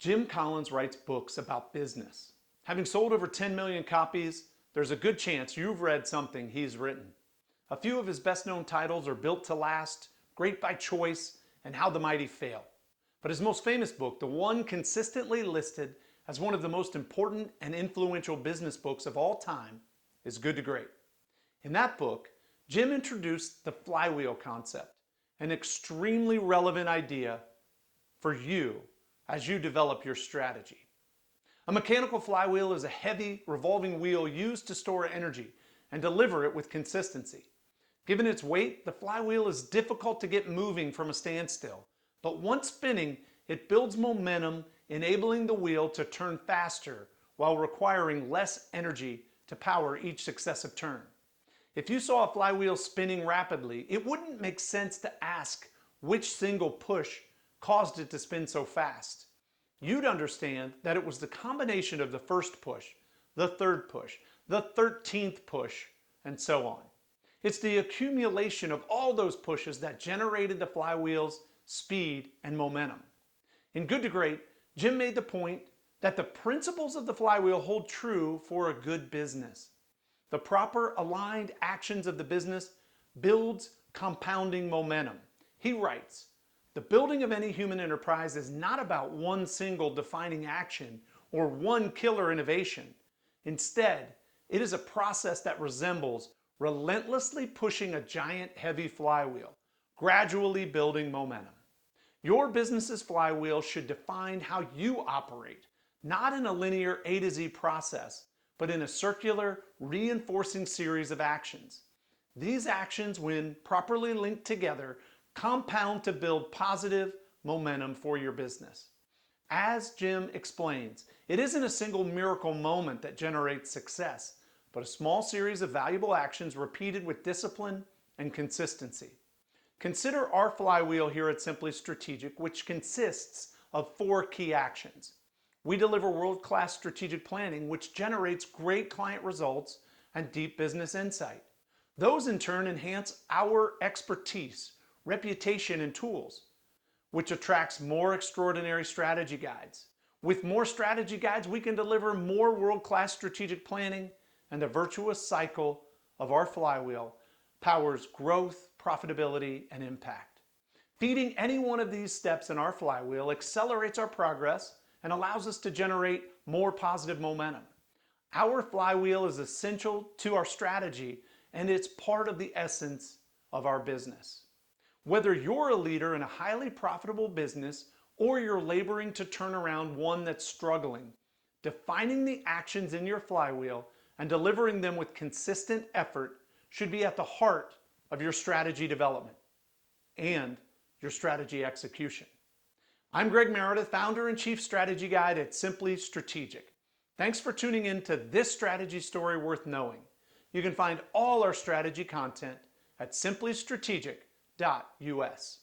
Jim Collins writes books about business. Having sold over 10 million copies, there's a good chance you've read something he's written. A few of his best-known titles are Built to Last, Great by Choice, and How the Mighty Fail. But his most famous book, the one consistently listed as one of the most important and influential business books of all time, is Good to Great. In that book, Jim introduced the flywheel concept, an extremely relevant idea for you as you develop your strategy. A mechanical flywheel is a heavy, revolving wheel used to store energy and deliver it with consistency. Given its weight, the flywheel is difficult to get moving from a standstill, but once spinning, it builds momentum, enabling the wheel to turn faster while requiring less energy to power each successive turn. If you saw a flywheel spinning rapidly, it wouldn't make sense to ask which single push caused it to spin so fast. You'd understand that it was the combination of the first push, the third push, the 13th push, and so on. It's the accumulation of all those pushes that generated the flywheel's speed and momentum. In Good to Great, Jim made the point that the principles of the flywheel hold true for a good business. The proper aligned actions of the business builds compounding momentum. He writes, "The building of any human enterprise is not about one single defining action or one killer innovation. Instead, it is a process that resembles relentlessly pushing a giant heavy flywheel, gradually building momentum." Your business's flywheel should define how you operate, not in a linear A to Z process, but in a circular, reinforcing series of actions. These actions, when properly linked together, compound to build positive momentum for your business. As Jim explains, it isn't a single miracle moment that generates success, but a small series of valuable actions repeated with discipline and consistency. Consider our flywheel here at Simply Strategic, which consists of 4 key actions. We deliver world-class strategic planning, which generates great client results and deep business insight. Those in turn enhance our expertise, reputation, and tools, which attracts more extraordinary strategy guides. With more strategy guides, we can deliver more world-class strategic planning, and the virtuous cycle of our flywheel powers growth, profitability, and impact. Feeding any one of these steps in our flywheel accelerates our progress and allows us to generate more positive momentum. Our flywheel is essential to our strategy, and it's part of the essence of our business. Whether you're a leader in a highly profitable business or you're laboring to turn around one that's struggling, defining the actions in your flywheel and delivering them with consistent effort should be at the heart of your strategy development and your strategy execution. I'm Greg Meredith, founder and chief strategy guide at Simply Strategic. Thanks for tuning in to this strategy story worth knowing. You can find all our strategy content at simplystrategic.us.